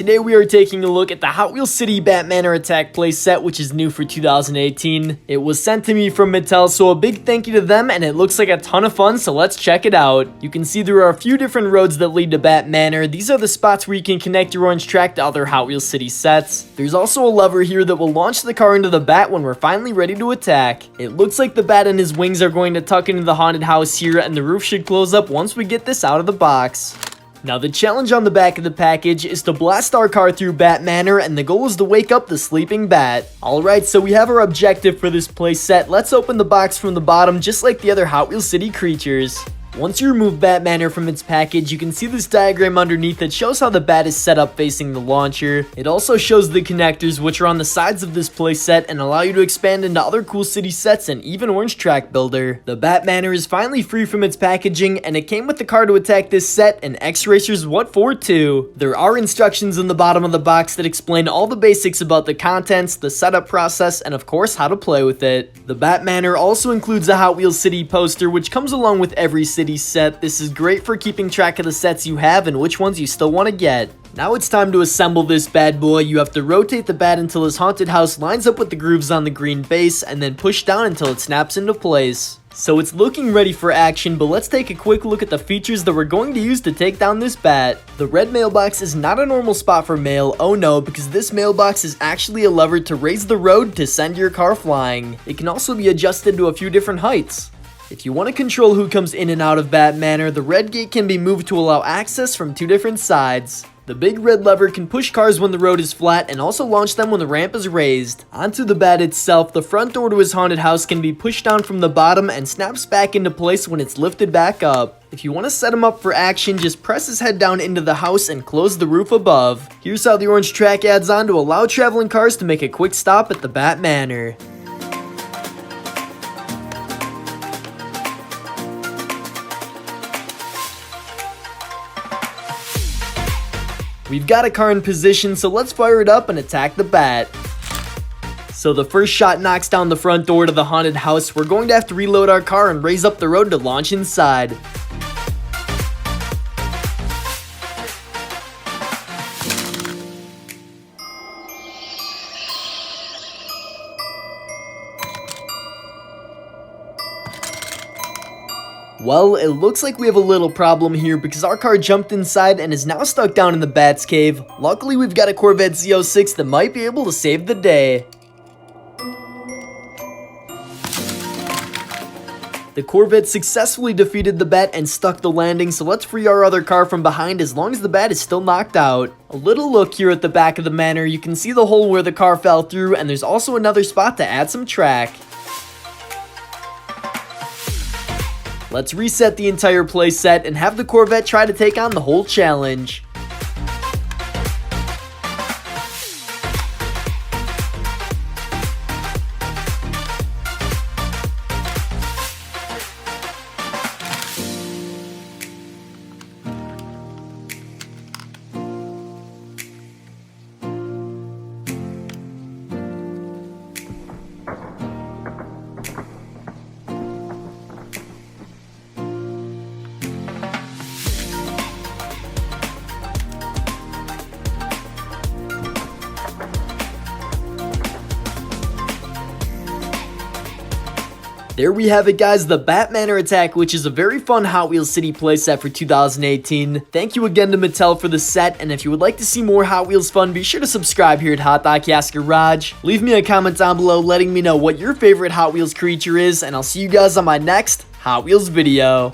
Today we are taking a look at the Hot Wheels City Manor Attack playset, which is new for 2018. It was sent to me from Mattel, so a big thank you to them, and it looks like a ton of fun, so let's check it out. You can see there are a few different roads that lead to Manor. These are the spots where you can connect your orange track to other Hot Wheels City sets. There's also a lever here that will launch the car into the bat when we're finally ready to attack. It looks like the bat and his wings are going to tuck into the haunted house here, and the roof should close up once we get this out of the box. Now the challenge on the back of the package is to blast our car through Manor, and the goal is to wake up the sleeping bat. Alright, so we have our objective for this playset. Let's open the box from the bottom just like the other Hot Wheels City creatures. Once you remove Manor from its package, you can see this diagram underneath that shows how the bat is set up facing the launcher. It also shows the connectors, which are on the sides of this playset and allow you to expand into other cool city sets and even Orange Track Builder. The Manor is finally free from its packaging, and it came with the car to attack this set and X-Racers What For too. There are instructions in the bottom of the box that explain all the basics about the contents, the setup process, and of course how to play with it. The Manor also includes a Hot Wheels City poster, which comes along with every city set. This is great for keeping track of the sets you have and which ones you still want to get. Now it's time to assemble this bad boy. You have to rotate the bat until his haunted house lines up with the grooves on the green base, and then push down until it snaps into place. So it's looking ready for action, but let's take a quick look at the features that we're going to use to take down this bat. The red mailbox is not a normal spot for mail, oh no, because this mailbox is actually a lever to raise the road to send your car flying. It can also be adjusted to a few different heights. If you want to control who comes in and out of Manor, the red gate can be moved to allow access from two different sides. The big red lever can push cars when the road is flat and also launch them when the ramp is raised. Onto the bat itself, the front door to his haunted house can be pushed down from the bottom and snaps back into place when it's lifted back up. If you want to set him up for action, just press his head down into the house and close the roof above. Here's how the orange track adds on to allow traveling cars to make a quick stop at the Manor. We've got a car in position, so let's fire it up and attack the bat. So the first shot knocks down the front door to the haunted house. We're going to have to reload our car and raise up the road to launch inside. Well, it looks like we have a little problem here because our car jumped inside and is now stuck down in the bat's cave. Luckily, we've got a Corvette Z06 that might be able to save the day. The Corvette successfully defeated the bat and stuck the landing, so let's free our other car from behind as long as the bat is still knocked out. A little look here at the back of the Manor. You can see the hole where the car fell through, and there's also another spot to add some track. Let's reset the entire playset and have the Corvette try to take on the whole challenge. There we have it, guys, the Manor Attack, which is a very fun Hot Wheels City playset for 2018. Thank you again to Mattel for the set, and if you would like to see more Hot Wheels fun, be sure to subscribe here at HotDiecast Garage. Leave me a comment down below letting me know what your favorite Hot Wheels creature is, and I'll see you guys on my next Hot Wheels video.